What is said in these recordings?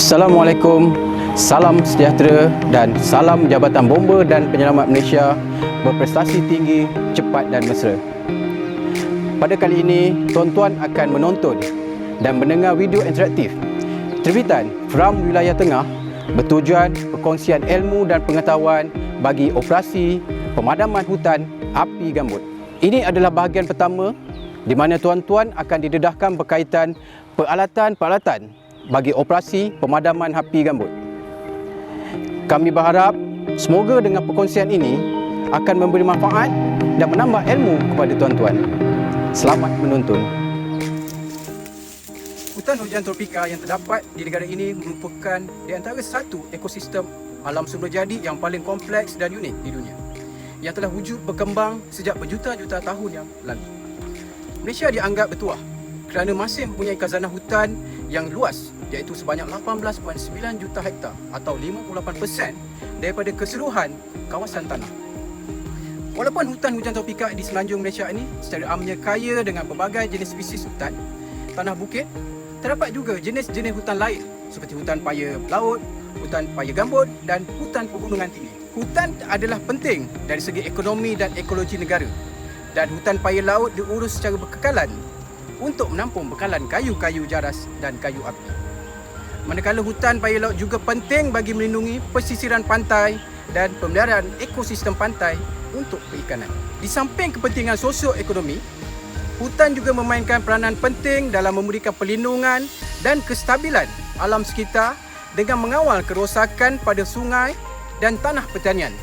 Assalamualaikum, salam sejahtera dan salam Jabatan Bomba dan Penyelamat Malaysia berprestasi tinggi, cepat dan mesra. Pada kali ini, tuan-tuan akan menonton dan mendengar video interaktif terbitan Fram Wilayah Tengah bertujuan perkongsian ilmu dan pengetahuan bagi operasi pemadaman hutan api gambut. Ini adalah bahagian pertama di mana tuan-tuan akan didedahkan berkaitan peralatan-peralatan bagi operasi pemadaman api gambut. Kami berharap semoga dengan perkongsian ini akan memberi manfaat dan menambah ilmu kepada tuan-tuan. Selamat menonton. Hutan hujan tropika yang terdapat di negara ini merupakan di antara satu ekosistem alam semula jadi yang paling kompleks dan unik di dunia, yang telah wujud berkembang sejak berjuta-juta tahun yang lalu. Malaysia dianggap bertuah kerana masih mempunyai khazanah hutan yang luas, iaitu sebanyak 18.9 juta hektar atau 58% daripada keseluruhan kawasan tanah. Walaupun hutan hujan tropika di semenanjung Malaysia ini secara amnya kaya dengan pelbagai jenis spesies hutan tanah bukit, terdapat juga jenis-jenis hutan lain seperti hutan paya laut, hutan paya gambut dan hutan pegunungan tinggi. Hutan adalah penting dari segi ekonomi dan ekologi negara, dan hutan paya laut diurus secara berkekalan untuk menampung bekalan kayu-kayu jaras dan kayu api. Manakala hutan paya laut juga penting bagi melindungi pesisiran pantai dan pemeliharaan ekosistem pantai untuk perikanan. Di samping kepentingan sosioekonomi, hutan juga memainkan peranan penting dalam memberikan perlindungan dan kestabilan alam sekitar dengan mengawal kerosakan pada sungai dan tanah pertanian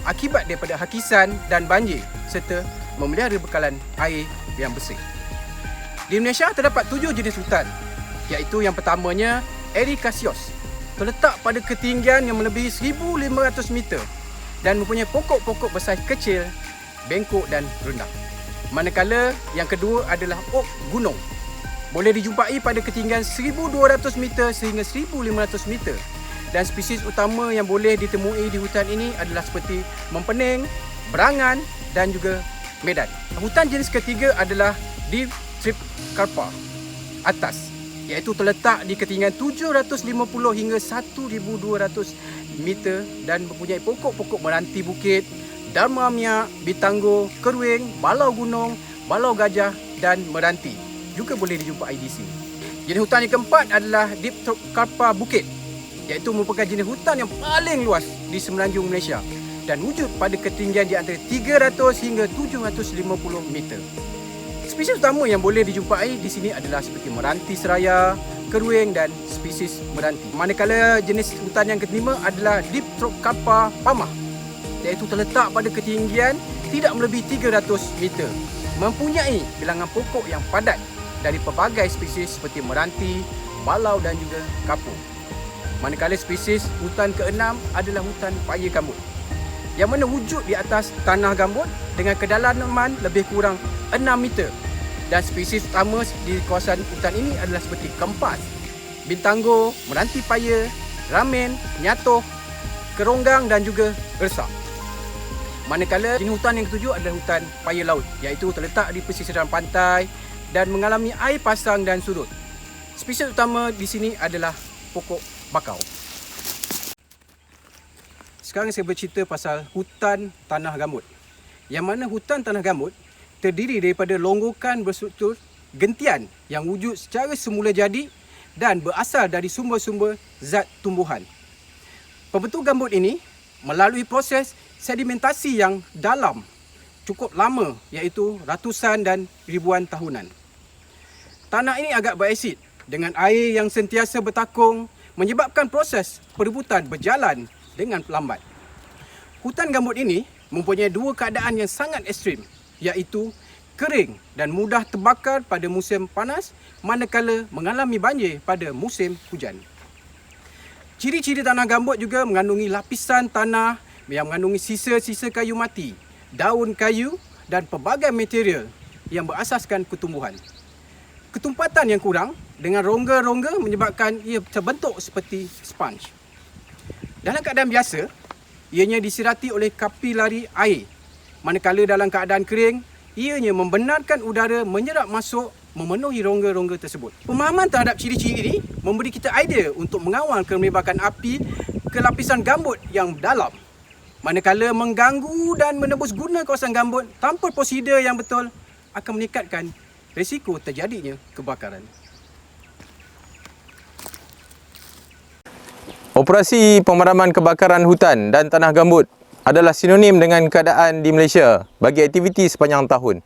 akibat daripada hakisan dan banjir serta memelihara bekalan air yang bersih. Di Malaysia terdapat 7 jenis hutan, iaitu yang pertamanya Ericasius, terletak pada ketinggian yang melebihi 1,500 meter dan mempunyai pokok-pokok bersaiz kecil, bengkok dan rendah. Manakala yang kedua adalah Oak Gunung, boleh dijumpai pada ketinggian 1,200 meter sehingga 1,500 meter, dan spesies utama yang boleh ditemui di hutan ini adalah seperti mempening, berangan dan juga medan. Hutan jenis ketiga adalah Dipterocarpa atas, iaitu terletak di ketinggian 750 hingga 1,200 meter dan mempunyai pokok-pokok meranti bukit, dharma miak, bitanggo, keruing, balau gunung, balau gajah dan meranti juga boleh dijumpai di sini. Jenis hutan yang keempat adalah Dipterocarpa bukit, iaitu merupakan jenis hutan yang paling luas di semenanjung Malaysia dan wujud pada ketinggian di antara 300 hingga 750 meter. Spesies utama yang boleh dijumpai di sini adalah seperti meranti seraya, keruing dan spesies meranti. Manakala jenis hutan yang kelima adalah Dipterocarpa pamah, iaitu terletak pada ketinggian tidak melebihi 300 meter, mempunyai bilangan pokok yang padat dari pelbagai spesies seperti meranti, balau dan juga kapur. Manakala spesies hutan keenam adalah hutan paya gambut, yang mana wujud di atas tanah gambut dengan kedalaman lebih kurang 6 meter, dan spesies utama di kawasan hutan ini adalah seperti kempas, bintanggo, meranti paya, ramen, nyatoh, keronggang dan juga ersak. Manakala jenis hutan yang ketujuh adalah hutan paya laut, iaitu terletak di pesisiran pantai dan mengalami air pasang dan surut. Spesies utama di sini adalah pokok bakau. Sekarang saya bercerita pasal hutan tanah gambut, yang mana hutan tanah gambut terdiri daripada longgokan berstruktur gentian yang wujud secara semula jadi dan berasal dari sumber-sumber zat tumbuhan. Pembentuk gambut ini melalui proses sedimentasi yang dalam cukup lama, iaitu ratusan dan ribuan tahunan. Tanah ini agak berasid dengan air yang sentiasa bertakung, menyebabkan proses perebutan berjalan dengan lambat. Hutan gambut ini mempunyai dua keadaan yang sangat ekstrim, iaitu kering dan mudah terbakar pada musim panas, manakala mengalami banjir pada musim hujan. Ciri-ciri tanah gambut juga mengandungi lapisan tanah yang mengandungi sisa-sisa kayu mati, daun kayu dan pelbagai material yang berasaskan pertumbuhan. Ketumpatan yang kurang dengan rongga-rongga menyebabkan ia terbentuk seperti sponge. Dalam keadaan biasa, ianya disirati oleh kapilari air. Manakala dalam keadaan kering, ianya membenarkan udara menyerap masuk memenuhi rongga-rongga tersebut. Pemahaman terhadap ciri-ciri ini memberi kita idea untuk mengawal kemerbakan api ke lapisan gambut yang dalam. Manakala mengganggu dan menembus guna kawasan gambut tanpa prosedur yang betul akan meningkatkan risiko terjadinya kebakaran. Operasi pemadaman kebakaran hutan dan tanah gambut adalah sinonim dengan keadaan di Malaysia bagi aktiviti sepanjang tahun.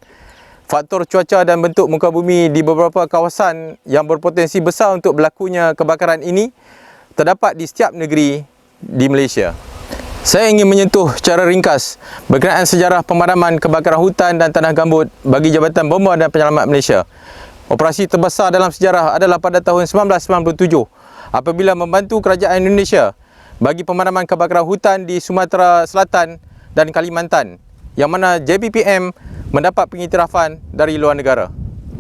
Faktor cuaca dan bentuk muka bumi di beberapa kawasan yang berpotensi besar untuk berlakunya kebakaran ini terdapat di setiap negeri di Malaysia. Saya ingin menyentuh secara ringkas berkenaan sejarah pemadaman kebakaran hutan dan tanah gambut bagi Jabatan Bomba dan Penyelamat Malaysia. Operasi terbesar dalam sejarah adalah pada tahun 1997 apabila membantu kerajaan Indonesia bagi pemadaman kebakaran hutan di Sumatera Selatan dan Kalimantan, yang mana JBPM mendapat pengiktirafan dari luar negara.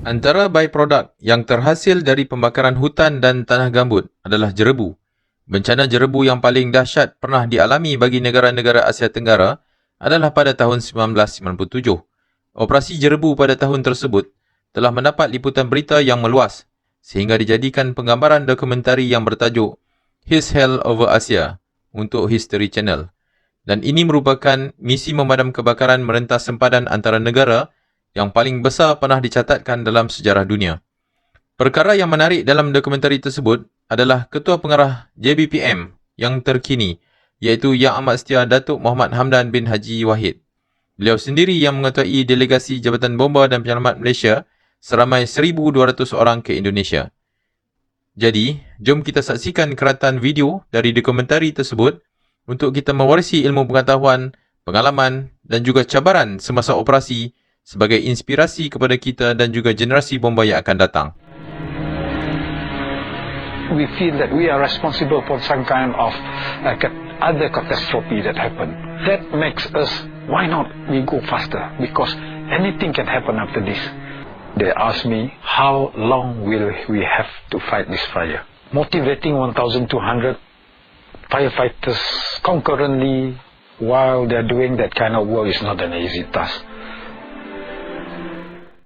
Antara byproduct yang terhasil dari pembakaran hutan dan tanah gambut adalah jerebu. Bencana jerebu yang paling dahsyat pernah dialami bagi negara-negara Asia Tenggara adalah pada tahun 1997. Operasi jerebu pada tahun tersebut telah mendapat liputan berita yang meluas sehingga dijadikan penggambaran dokumentari yang bertajuk His Hell Over Asia untuk History Channel. Dan ini merupakan misi memadam kebakaran merentas sempadan antara negara yang paling besar pernah dicatatkan dalam sejarah dunia. Perkara yang menarik dalam dokumentari tersebut adalah Ketua Pengarah JBPM yang terkini, iaitu Yang Amat Setia Datuk Muhammad Hamdan bin Haji Wahid. Beliau sendiri yang mengetuai delegasi Jabatan Bomba dan Penyelamat Malaysia seramai 1,200 orang ke Indonesia. Jadi, jom kita saksikan keratan video dari dokumentari tersebut untuk kita mewarisi ilmu pengetahuan, pengalaman dan juga cabaran semasa operasi sebagai inspirasi kepada kita dan juga generasi bomba yang akan datang. We feel that we are responsible for some kind of other catastrophe that happen. That makes us, why not we go faster? Because anything can happen after this. They ask me, how long will we have to fight this fire? Motivating 1,200 firefighters concurrently while they're doing that kind of work is not an easy task.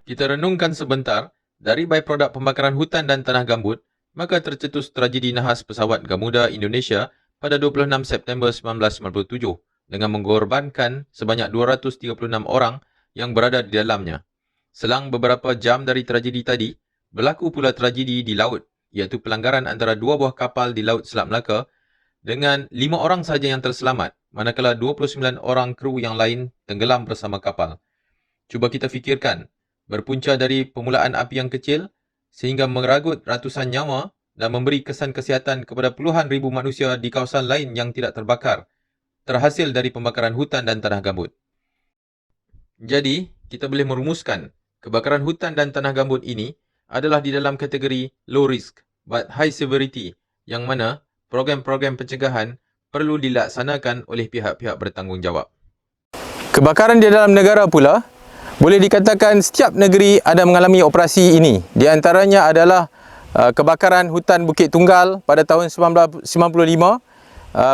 Kita renungkan sebentar, dari byproduct pembakaran hutan dan tanah gambut, maka tercetus tragedi nahas pesawat Garuda Indonesia pada 26 September 1997 dengan mengorbankan sebanyak 236 orang yang berada di dalamnya. Selang beberapa jam dari tragedi tadi, berlaku pula tragedi di laut, iaitu pelanggaran antara dua buah kapal di Laut Selat Melaka dengan 5 orang sahaja yang terselamat, manakala 29 orang kru yang lain tenggelam bersama kapal. Cuba kita fikirkan, berpunca dari permulaan api yang kecil sehingga meragut ratusan nyawa dan memberi kesan kesihatan kepada puluhan ribu manusia di kawasan lain yang tidak terbakar, terhasil dari pembakaran hutan dan tanah gambut. Jadi, kita boleh merumuskan kebakaran hutan dan tanah gambut ini adalah di dalam kategori low risk but high severity, yang mana program-program pencegahan perlu dilaksanakan oleh pihak-pihak bertanggungjawab. Kebakaran di dalam negara pula, boleh dikatakan setiap negeri ada mengalami operasi ini. Di antaranya adalah kebakaran hutan Bukit Tunggal pada tahun 1995,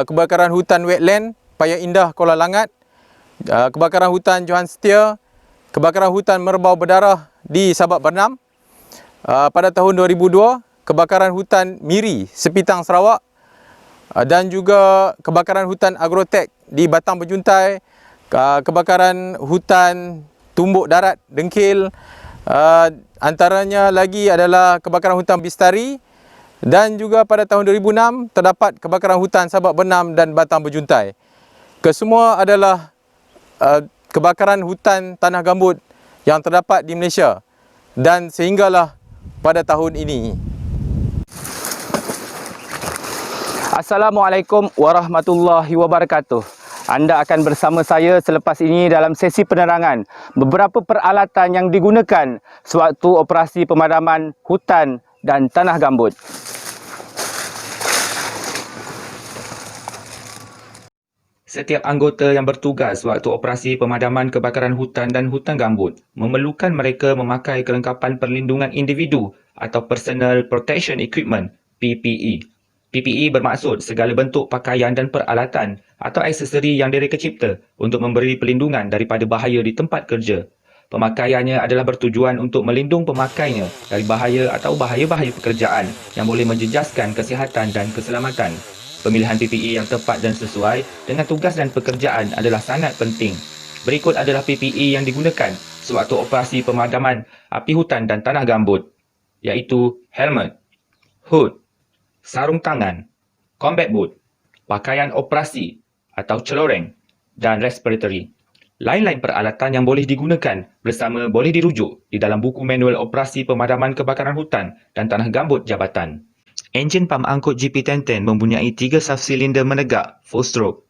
kebakaran hutan wetland Paya Indah Kuala Langat, kebakaran hutan Johan Setia, kebakaran hutan Merbau Berdarah di Sabak Bernam. Pada tahun 2002, kebakaran hutan Miri, Sepitang Sarawak, dan juga kebakaran hutan Agrotech di Batang Berjuntai, kebakaran hutan Tumbuk Darat Dengkil, antaranya lagi adalah kebakaran hutan Bistari, dan juga pada tahun 2006 terdapat kebakaran hutan Sabak Bernam dan Batang Berjuntai. Kesemua adalah kebakaran hutan tanah gambut yang terdapat di Malaysia dan sehinggalah pada tahun ini. Assalamualaikum warahmatullahi wabarakatuh. Anda akan bersama saya selepas ini dalam sesi penerangan beberapa peralatan yang digunakan sewaktu operasi pemadaman hutan dan tanah gambut. Setiap anggota yang bertugas waktu operasi pemadaman kebakaran hutan dan hutan gambut memerlukan mereka memakai kelengkapan perlindungan individu atau Personal Protection Equipment (PPE). PPE bermaksud segala bentuk pakaian dan peralatan atau aksesori yang direka cipta untuk memberi perlindungan daripada bahaya di tempat kerja. Pemakaiannya adalah bertujuan untuk melindung pemakainya dari bahaya atau bahaya-bahaya pekerjaan yang boleh menjejaskan kesihatan dan keselamatan. Pemilihan PPE yang tepat dan sesuai dengan tugas dan pekerjaan adalah sangat penting. Berikut adalah PPE yang digunakan sewaktu operasi pemadaman api hutan dan tanah gambut, iaitu helmet, hood, sarung tangan, combat boot, pakaian operasi atau celoreng dan respiratory. Lain-lain peralatan yang boleh digunakan bersama boleh dirujuk di dalam buku manual operasi pemadaman kebakaran hutan dan tanah gambut jabatan. Enjin pam angkut GP1010 mempunyai 3 sub-silinder menegak full stroke.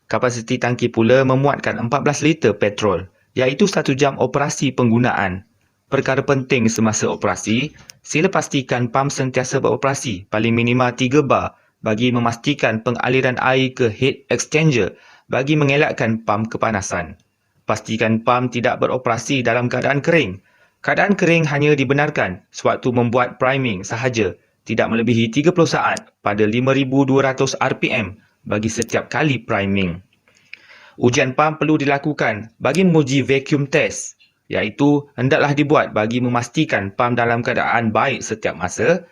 Kapasiti tangki pula memuatkan 14 liter petrol, iaitu 1 jam operasi penggunaan. Perkara penting semasa operasi, sila pastikan pam sentiasa beroperasi paling minima 3 bar bagi memastikan pengaliran air ke heat exchanger bagi mengelakkan pam kepanasan. Pastikan pam tidak beroperasi dalam keadaan kering. Keadaan kering hanya dibenarkan sewaktu membuat priming sahaja, tidak melebihi 30 saat pada 5,200 RPM bagi setiap kali priming. Ujian pam perlu dilakukan bagi menguji vacuum test, iaitu hendaklah dibuat bagi memastikan pam dalam keadaan baik setiap masa.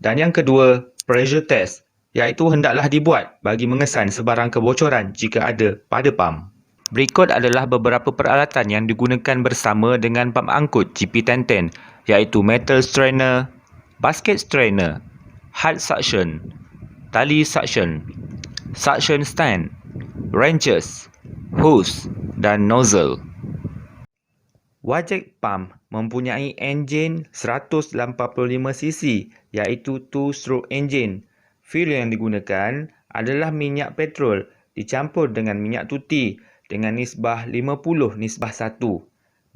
Dan yang kedua, pressure test, iaitu hendaklah dibuat bagi mengesan sebarang kebocoran jika ada pada pam. Berikut adalah beberapa peralatan yang digunakan bersama dengan pam angkut GP1010, iaitu metal strainer, basket strainer, hard suction, tali suction, suction stand, wrenches, hose dan nozzle. Wajak pam mempunyai enjin 185cc, iaitu 2-stroke engine. Fuel yang digunakan adalah minyak petrol dicampur dengan minyak tuti dengan nisbah 50:1.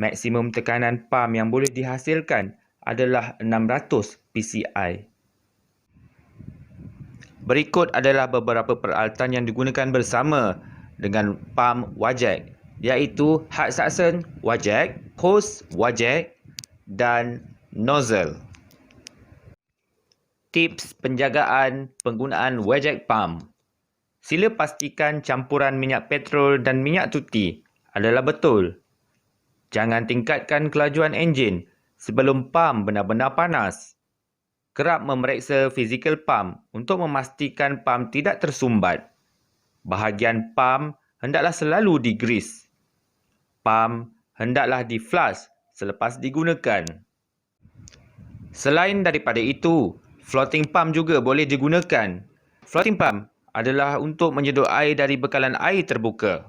Maksimum tekanan pam yang boleh dihasilkan adalah 600 PSI. Berikut adalah beberapa peralatan yang digunakan bersama dengan pam wajak, iaitu hard suction wajak, hose wajak dan nozzle. Tips penjagaan penggunaan wajak pam. Sila pastikan campuran minyak petrol dan minyak tuti adalah betul. Jangan tingkatkan kelajuan enjin sebelum pam benar-benar panas. Kerap memeriksa fizikal pam untuk memastikan pam tidak tersumbat. Bahagian pam hendaklah selalu digrease. Pam hendaklah di-flush selepas digunakan. Selain daripada itu, floating pump juga boleh digunakan. Floating pump adalah untuk menyedut air dari bekalan air terbuka.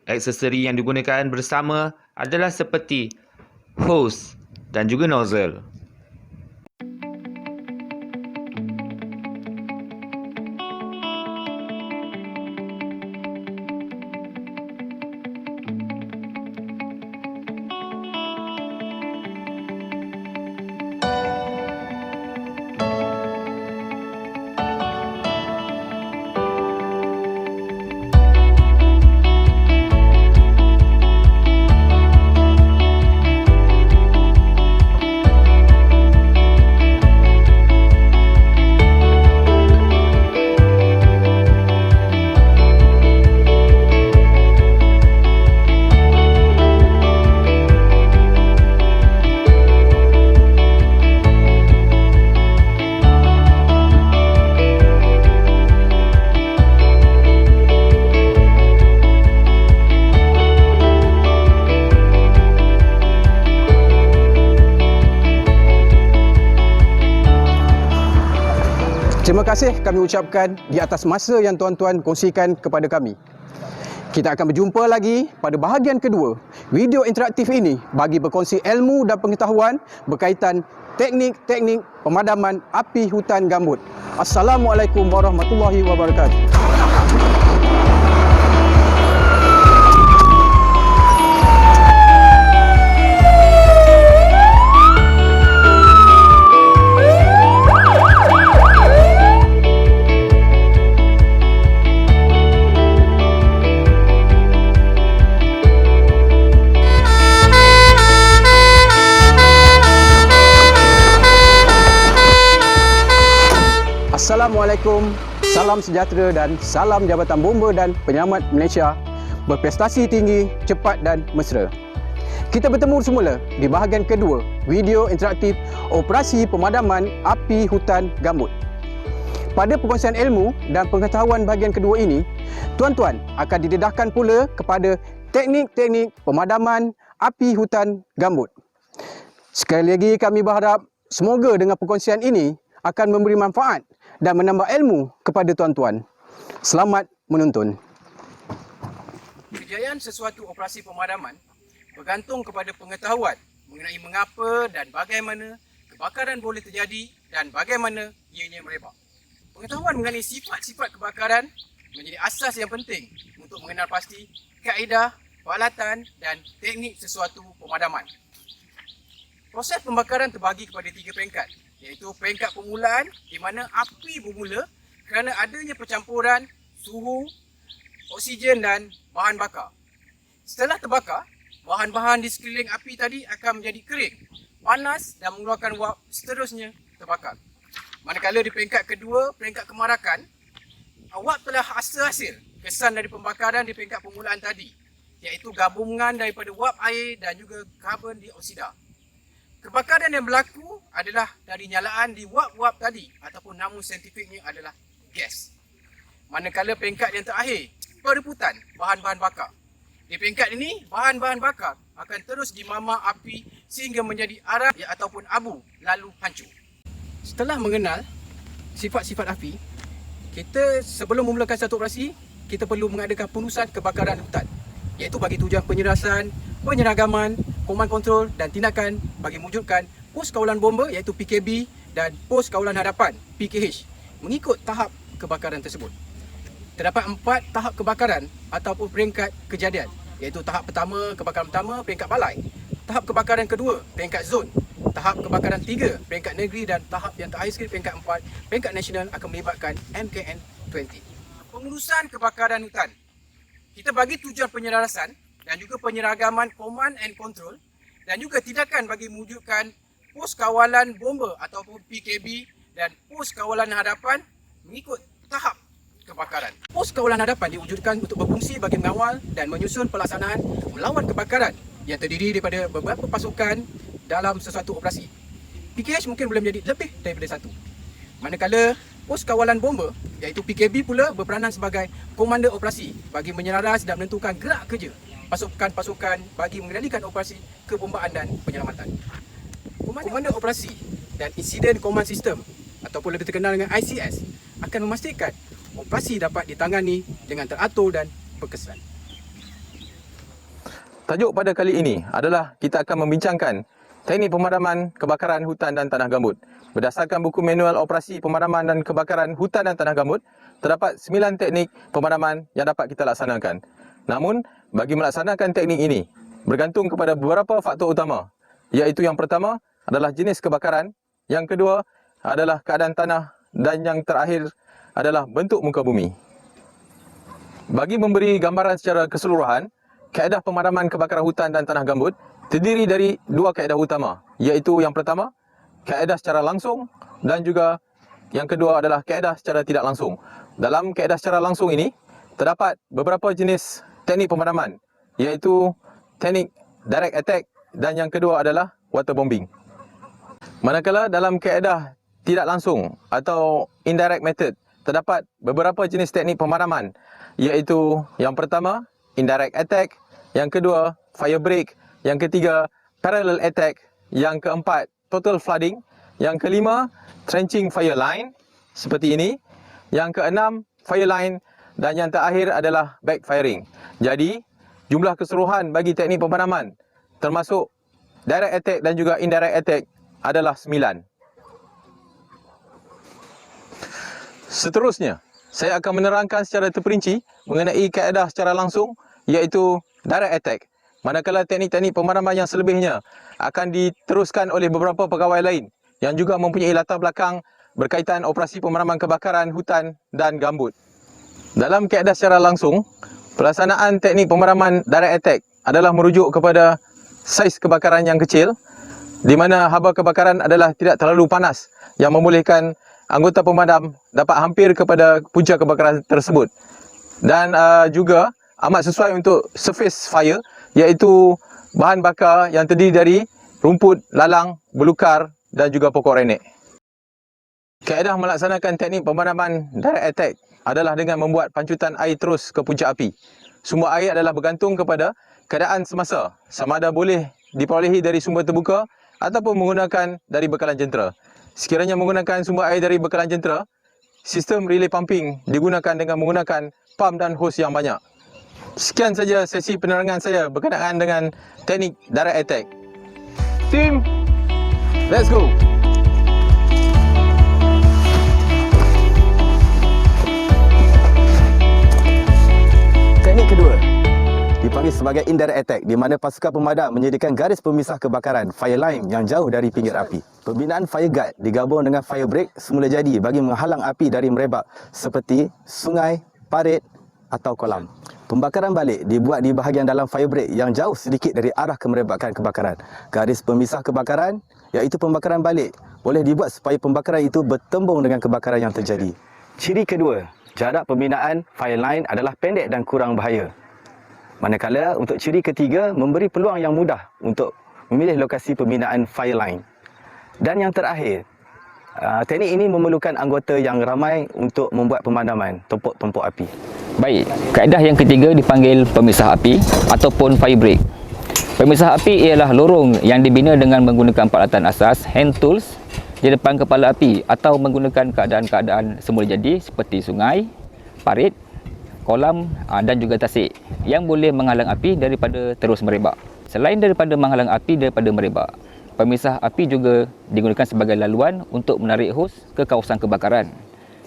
Aksesori yang digunakan bersama adalah seperti hose dan juga nozzle. Terima kasih kami ucapkan di atas masa yang tuan-tuan kongsikan kepada kami. Kita akan berjumpa lagi pada bahagian kedua video interaktif ini bagi berkongsi ilmu dan pengetahuan berkaitan teknik-teknik pemadaman api hutan gambut. Assalamualaikum warahmatullahi wabarakatuh. Assalamualaikum, salam sejahtera dan salam Jabatan Bomba dan Penyelamat Malaysia. berprestasi tinggi, cepat dan mesra. Kita bertemu semula di bahagian kedua video interaktif Operasi Pemadaman Api Hutan Gambut. Pada perkongsian ilmu dan pengetahuan bahagian kedua ini, tuan-tuan akan didedahkan pula kepada teknik-teknik pemadaman api hutan gambut. Sekali lagi kami berharap semoga dengan perkongsian ini akan memberi manfaat dan menambah ilmu kepada tuan-tuan. Selamat menonton. Kejayaan sesuatu operasi pemadaman bergantung kepada pengetahuan mengenai mengapa dan bagaimana kebakaran boleh terjadi dan bagaimana ianya merebak. Pengetahuan mengenai sifat-sifat kebakaran menjadi asas yang penting untuk mengenal pasti kaedah, peralatan dan teknik sesuatu pemadaman. Proses pembakaran terbagi kepada 3 peringkat, iaitu peringkat permulaan di mana api bermula kerana adanya percampuran suhu, oksigen dan bahan bakar. Setelah terbakar, bahan-bahan di sekeliling api tadi akan menjadi kering, panas dan mengeluarkan wap, seterusnya terbakar. Manakala di peringkat kedua, peringkat kemarakan, awak telah hasil kesan dari pembakaran di peringkat permulaan tadi, iaitu gabungan daripada wap air dan juga karbon dioksida. Kebakaran yang berlaku adalah dari nyalaan di wap-wap tadi ataupun nama saintifiknya adalah gas. Manakala peringkat yang terakhir, perebutan bahan-bahan bakar. Di peringkat ini, bahan-bahan bakar akan terus dimamar api sehingga menjadi arang ataupun abu lalu hancur. Setelah mengenal sifat-sifat api, kita sebelum memulakan satu operasi, kita perlu mengadakan penurusan kebakaran hutan, iaitu bagi tujuan penyerasan, penyeragaman, komand kontrol dan tindakan bagi mewujudkan pos kawalan bomba iaitu PKB dan pos kawalan hadapan PKH mengikut tahap kebakaran tersebut. Terdapat 4 tahap kebakaran ataupun peringkat kejadian, iaitu tahap pertama, kebakaran pertama, peringkat balai, tahap kebakaran kedua, peringkat zon, tahap kebakaran 3, peringkat negeri dan tahap yang terakhir sekali, peringkat 4, peringkat nasional akan melibatkan MKN20. Pengurusan kebakaran hutan. Kita bagi tujuan penyelarasan dan juga penyeragaman command and control dan juga tindakan bagi mewujudkan pos kawalan bomba ataupun PKB dan pos kawalan hadapan mengikut tahap kebakaran. Pos kawalan hadapan diwujudkan untuk berfungsi bagi mengawal dan menyusun pelaksanaan melawan kebakaran yang terdiri daripada beberapa pasukan dalam sesuatu operasi. PKH mungkin boleh menjadi lebih daripada satu. Manakala pos kawalan bomba iaitu PKB pula berperanan sebagai komander operasi bagi menyelaras dan menentukan gerak kerja pasukan-pasukan bagi mengendalikan operasi kebombaan dan penyelamatan. Komander operasi dan Incident Command System ataupun lebih terkenal dengan ICS akan memastikan operasi dapat ditangani dengan teratur dan berkesan. Tajuk pada kali ini adalah kita akan membincangkan teknik pemadaman kebakaran hutan dan tanah gambut. Berdasarkan buku manual operasi pemadaman dan kebakaran hutan dan tanah gambut, terdapat 9 teknik pemadaman yang dapat kita laksanakan. Namun, bagi melaksanakan teknik ini, bergantung kepada beberapa faktor utama, iaitu yang pertama adalah jenis kebakaran, yang kedua adalah keadaan tanah dan yang terakhir adalah bentuk muka bumi. Bagi memberi gambaran secara keseluruhan, kaedah pemadaman kebakaran hutan dan tanah gambut terdiri dari 2 kaedah utama, iaitu yang pertama, kaedah secara langsung dan juga yang kedua adalah kaedah secara tidak langsung. Dalam kaedah secara langsung ini, terdapat beberapa jenis teknik pemadaman, iaitu teknik direct attack dan yang kedua adalah waterbombing. Manakala dalam kaedah tidak langsung atau indirect method, terdapat beberapa jenis teknik pemadaman, iaitu yang pertama, indirect attack, yang kedua, fire break, yang ketiga, parallel attack, yang keempat, total flooding, yang kelima, trenching fire line, seperti ini, yang keenam, fire line, dan yang terakhir adalah backfiring. Jadi, jumlah keseluruhan bagi teknik pemadaman, termasuk direct attack dan juga indirect attack, adalah 9. Seterusnya, saya akan menerangkan secara terperinci mengenai kaedah secara langsung, iaitu direct attack. Manakala teknik-teknik pemadaman yang selebihnya akan diteruskan oleh beberapa pegawai lain yang juga mempunyai latar belakang berkaitan operasi pemadaman kebakaran hutan dan gambut. Dalam kaedah secara langsung, pelaksanaan teknik pemadaman direct attack adalah merujuk kepada saiz kebakaran yang kecil, di mana haba kebakaran adalah tidak terlalu panas yang membolehkan anggota pemadam dapat hampir kepada punca kebakaran tersebut. Dan juga amat sesuai untuk surface fire, iaitu bahan bakar yang terdiri dari rumput, lalang, belukar dan juga pokok renek. Kaedah melaksanakan teknik pemadaman direct attack adalah dengan membuat pancutan air terus ke puncak api. Sumber air adalah bergantung kepada keadaan semasa, sama ada boleh diperolehi dari sumber terbuka ataupun menggunakan dari bekalan jentera. Sekiranya menggunakan sumber air dari bekalan jentera, sistem relay pumping digunakan dengan menggunakan pump dan hos yang banyak. Sekian saja sesi penerangan saya berkenaan dengan teknik direct attack. Team, let's go! Teknik kedua dipanggil sebagai indirect attack, di mana pasukan pemadam menyediakan garis pemisah kebakaran fire line yang jauh dari pinggir api. Pembinaan fire guard digabung dengan fire break semula jadi bagi menghalang api dari merebak seperti sungai, parit atau kolam. Pembakaran balik dibuat di bahagian dalam fire break yang jauh sedikit dari arah kemerebakan kebakaran. Garis pemisah kebakaran, iaitu pembakaran balik, boleh dibuat supaya pembakaran itu bertembung dengan kebakaran yang terjadi. Ciri kedua, jarak pembinaan fire line adalah pendek dan kurang bahaya. Manakala untuk ciri ketiga, memberi peluang yang mudah untuk memilih lokasi pembinaan fire line. Dan yang terakhir, teknik ini memerlukan anggota yang ramai untuk membuat pemadaman tumpuk-tumpuk api. Baik, kaedah yang ketiga dipanggil pemisah api ataupun fire break. Pemisah api ialah lorong yang dibina dengan menggunakan peralatan asas, hand tools di depan kepala api atau menggunakan keadaan-keadaan semula jadi seperti sungai, parit, kolam dan juga tasik yang boleh menghalang api daripada terus merebak. Selain daripada menghalang api daripada merebak, pemisah api juga digunakan sebagai laluan untuk menarik hos ke kawasan kebakaran.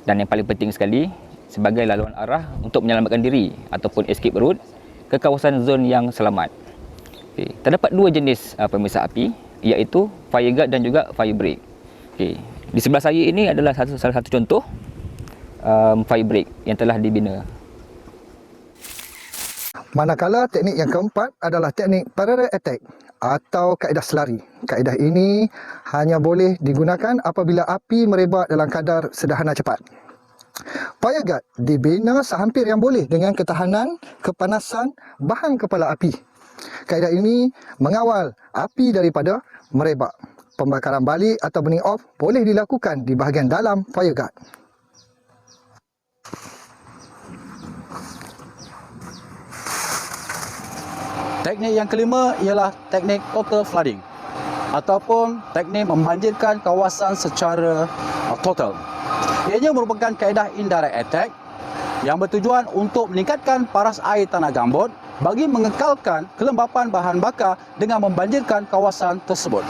Dan yang paling penting sekali, sebagai laluan arah untuk menyelamatkan diri ataupun escape route ke kawasan zon yang selamat. Okay. Terdapat dua jenis pemisah api, iaitu fire guard dan juga fire break. Okay. Di sebelah saya ini adalah salah satu contoh fire break yang telah dibina. Manakala teknik yang keempat adalah teknik parallel attack atau kaedah selari. Kaedah ini hanya boleh digunakan apabila api merebak dalam kadar sederhana cepat. Fire guard dibina sehampir yang boleh dengan ketahanan kepanasan bahan kepala api. Kaedah ini mengawal api daripada merebak. Pembakaran balik atau burning off boleh dilakukan di bahagian dalam fire guard. Teknik yang kelima ialah teknik total flooding ataupun teknik membanjirkan kawasan secara total. Ianya merupakan kaedah indirect attack yang bertujuan untuk meningkatkan paras air tanah gambut bagi mengekalkan kelembapan bahan bakar dengan membanjirkan kawasan tersebut.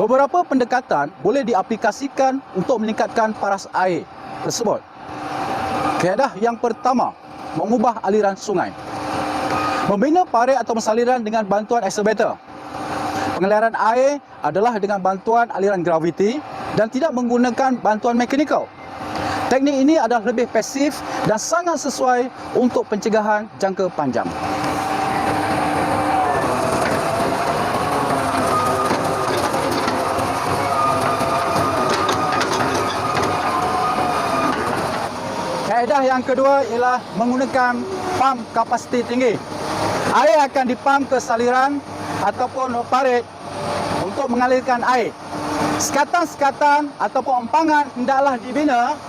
Beberapa pendekatan boleh diaplikasikan untuk meningkatkan paras air tersebut. Kaedah yang pertama, mengubah aliran sungai. Membina parit atau saliran dengan bantuan excavator. Pengaliran air adalah dengan bantuan aliran graviti dan tidak menggunakan bantuan mekanikal. Teknik ini adalah lebih pasif dan sangat sesuai untuk pencegahan jangka panjang. Kaedah yang kedua ialah menggunakan pump kapasiti tinggi. Air akan dipump ke saliran ataupun parit untuk mengalirkan air. Sekatan-sekatan ataupun empangan hendaklah dibina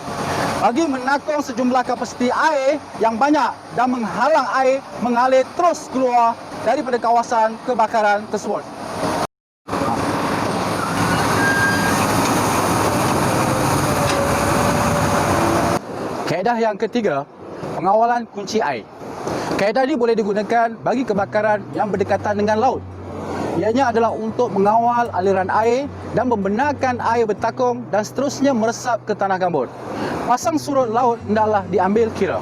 bagi menakung sejumlah kapasiti air yang banyak dan menghalang air mengalir terus keluar daripada kawasan kebakaran tersebut. Kaedah yang ketiga, pengawalan kunci air. Kaedah ini boleh digunakan bagi kebakaran yang berdekatan dengan laut. Ianya adalah untuk mengawal aliran air dan membenarkan air bertakung dan seterusnya meresap ke tanah gambut. Pasang surut laut hendaklah diambil kira.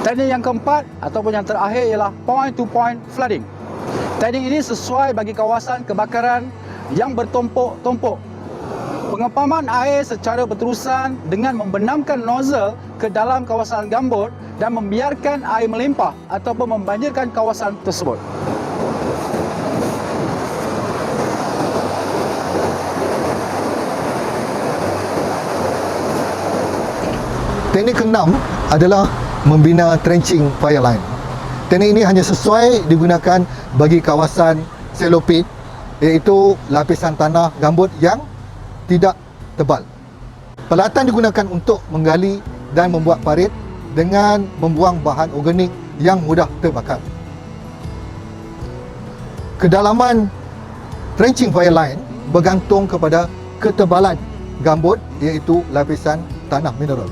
Teknik yang keempat ataupun yang terakhir ialah point-to-point flooding. Teknik ini sesuai bagi kawasan kebakaran yang bertumpuk-tumpuk. Pengepaman air secara berterusan dengan membenamkan nozzle ke dalam kawasan gambut dan membiarkan air melimpah ataupun membanjirkan kawasan tersebut. Teknik keenam adalah membina trenching fire line. Teknik ini hanya sesuai digunakan bagi kawasan shallow pit, iaitu lapisan tanah gambut yang tidak tebal. Peralatan digunakan untuk menggali dan membuat parit dengan membuang bahan organik yang mudah terbakar. Kedalaman trenching fire line bergantung kepada ketebalan gambut, iaitu lapisan tanah mineral.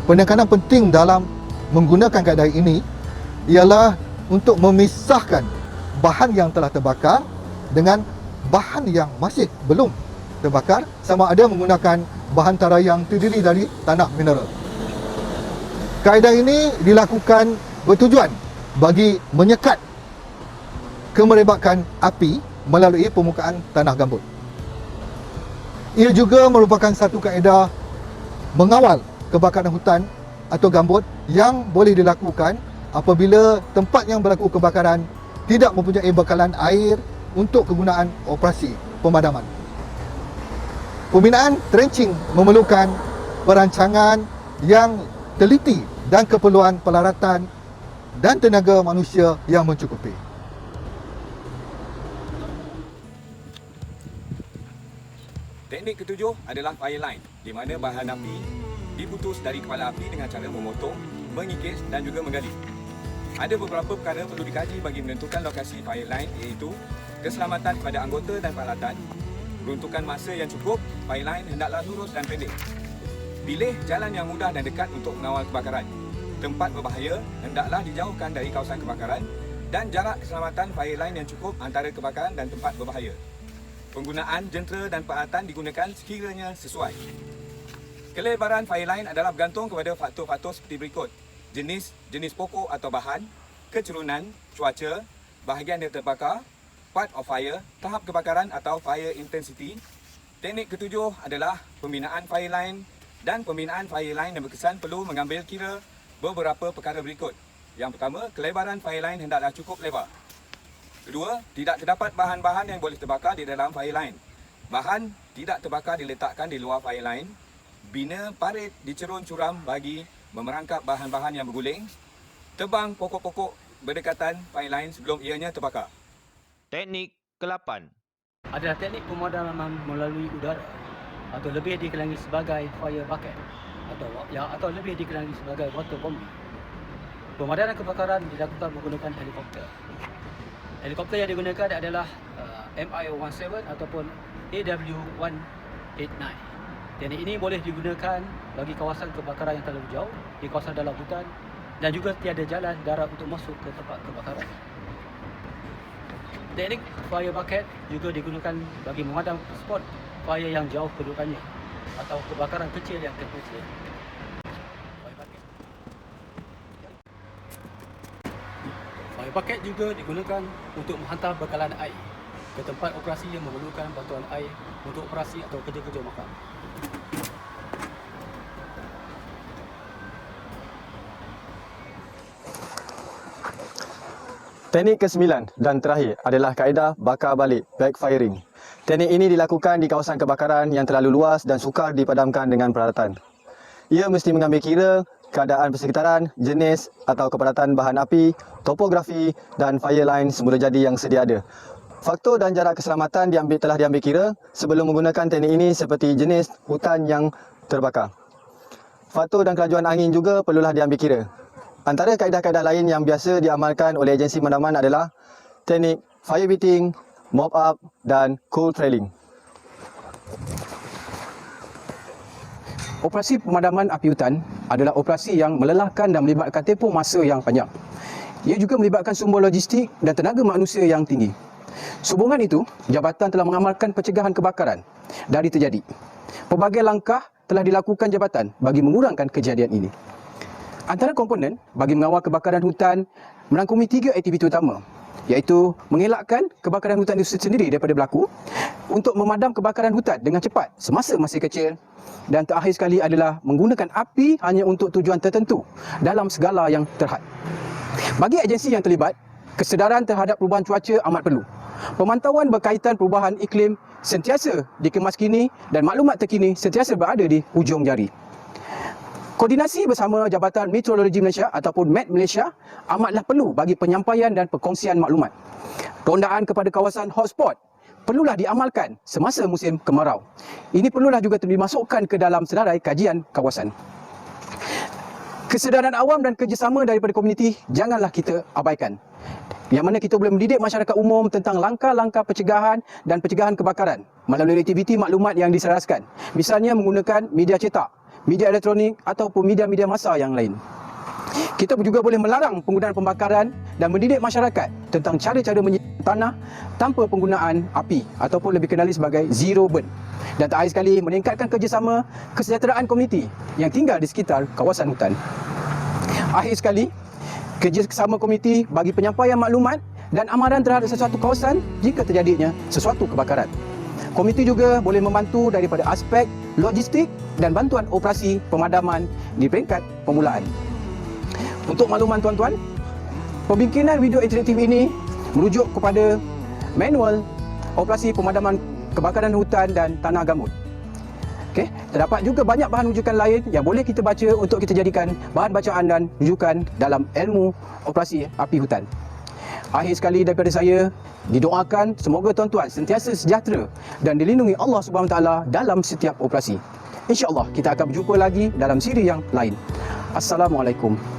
Penekanan penting dalam menggunakan kaedah ini ialah untuk memisahkan bahan yang telah terbakar dengan bahan yang masih belum terbakar, sama ada menggunakan bahan tara yang terdiri dari tanah mineral. Kaedah ini dilakukan bertujuan bagi menyekat kemerebakan api melalui permukaan tanah gambut. Ia juga merupakan satu kaedah mengawal kebakaran hutan atau gambut yang boleh dilakukan apabila tempat yang berlaku kebakaran tidak mempunyai bekalan air untuk kegunaan operasi pemadaman. Pembinaan trenching memerlukan perancangan yang teliti dan keperluan pelaratan dan tenaga manusia yang mencukupi. Teknik ketujuh adalah fire line, di mana bahan api diputus dari kepala api dengan cara memotong, mengikis dan juga menggali. Ada beberapa perkara perlu dikaji bagi menentukan lokasi fire line, iaitu keselamatan kepada anggota dan peralatan, peruntukan masa yang cukup, fire line hendaklah lurus dan pendek. Pilih jalan yang mudah dan dekat untuk mengawal kebakaran. Tempat berbahaya hendaklah dijauhkan dari kawasan kebakaran dan jarak keselamatan fire line yang cukup antara kebakaran dan tempat berbahaya. Penggunaan jentera dan peralatan digunakan sekiranya sesuai. Kelebaran fire line adalah bergantung kepada faktor-faktor seperti berikut: jenis pokok atau bahan, kecerunan, cuaca, bahagian yang terbakar, part of fire, tahap kebakaran atau fire intensity. Teknik ketujuh adalah pembinaan fire line, dan pembinaan fire line yang berkesan perlu mengambil kira beberapa perkara berikut. Yang pertama, kelebaran fire line hendaklah cukup lebar. Kedua, tidak terdapat bahan-bahan yang boleh terbakar di dalam fire line. Bahan tidak terbakar diletakkan di luar fire line. Bina parit dicerun curam bagi memerangkap bahan-bahan yang berguling. Tebang pokok-pokok berdekatan fire line sebelum ianya terbakar. Teknik ke-8 adalah teknik pemadaman melalui udara atau lebih dikenali sebagai fire bucket atau lebih dikenali sebagai water bombing. Pemadaman kebakaran dilakukan menggunakan helikopter. Helikopter yang digunakan adalah MI-17 ataupun AW189. Teknik ini boleh digunakan bagi kawasan kebakaran yang terlalu jauh, di kawasan dalam hutan, dan juga tiada jalan darat untuk masuk ke tempat kebakaran. Teknik fire bucket juga digunakan bagi memadam spot fire yang jauh kedudukannya atau kebakaran kecil yang terkecil. Fire bucket juga digunakan untuk menghantar bekalan air ke tempat operasi yang memerlukan bantuan air untuk operasi atau kerja-kerja makam. Teknik ke-9 dan terakhir adalah kaedah bakar balik, backfiring. Teknik ini dilakukan di kawasan kebakaran yang terlalu luas dan sukar dipadamkan dengan peralatan. Ia mesti mengambil kira keadaan persekitaran, jenis atau kepadatan bahan api, topografi dan fire line semula jadi yang sedia ada. Faktor dan jarak keselamatan telah diambil kira sebelum menggunakan teknik ini, seperti jenis hutan yang terbakar. Faktor dan kelajuan angin juga perlulah diambil kira. Antara kaedah-kaedah lain yang biasa diamalkan oleh agensi pemadaman adalah teknik fire beating, mop up dan coal trailing. Operasi pemadaman api hutan adalah operasi yang melelahkan dan melibatkan tempoh masa yang panjang. Ia juga melibatkan sumber logistik dan tenaga manusia yang tinggi. Sehubungan itu, jabatan telah mengamalkan pencegahan kebakaran dari terjadi. Pelbagai langkah telah dilakukan jabatan bagi mengurangkan kejadian ini. Antara komponen bagi mengawal kebakaran hutan merangkumi 3 aktiviti utama, iaitu mengelakkan kebakaran hutan itu sendiri daripada berlaku, untuk memadam kebakaran hutan dengan cepat semasa masih kecil, dan terakhir sekali adalah menggunakan api hanya untuk tujuan tertentu dalam segala yang terhad. Bagi agensi yang terlibat, kesedaran terhadap perubahan cuaca amat perlu. Pemantauan berkaitan perubahan iklim sentiasa dikemas kini dan maklumat terkini sentiasa berada di hujung jari. Koordinasi bersama Jabatan Meteorologi Malaysia ataupun MET Malaysia amatlah perlu bagi penyampaian dan perkongsian maklumat. Rondaan kepada kawasan hotspot perlulah diamalkan semasa musim kemarau. Ini perlulah juga dimasukkan ke dalam senarai kajian kawasan. Kesedaran awam dan kerjasama daripada komuniti janganlah kita abaikan. Yang mana kita boleh mendidik masyarakat umum tentang langkah-langkah pencegahan dan pencegahan kebakaran melalui aktiviti maklumat yang diseraskan. Misalnya menggunakan media cetak, media elektronik ataupun media-media massa yang lain. Kita juga boleh melarang penggunaan pembakaran dan mendidik masyarakat tentang cara-cara menyimpan tanah tanpa penggunaan api ataupun lebih kenali sebagai zero burn. Dan terakhir sekali, meningkatkan kerjasama kesejahteraan komuniti yang tinggal di sekitar kawasan hutan. Akhir sekali, kerjasama komuniti bagi penyampaian maklumat dan amaran terhadap sesuatu kawasan jika terjadinya sesuatu kebakaran. Komuniti juga boleh membantu daripada aspek logistik dan bantuan operasi pemadaman di peringkat permulaan. Untuk makluman tuan-tuan, pembikinan video interaktif ini merujuk kepada manual operasi pemadaman kebakaran hutan dan tanah gambut. Okey, terdapat juga banyak bahan rujukan lain yang boleh kita baca untuk kita jadikan bahan bacaan dan rujukan dalam ilmu operasi api hutan. Akhir sekali daripada saya, didoakan semoga tuan-tuan sentiasa sejahtera dan dilindungi Allah Subhanahu Wa Taala dalam setiap operasi. InsyaAllah kita akan berjumpa lagi dalam siri yang lain. Assalamualaikum.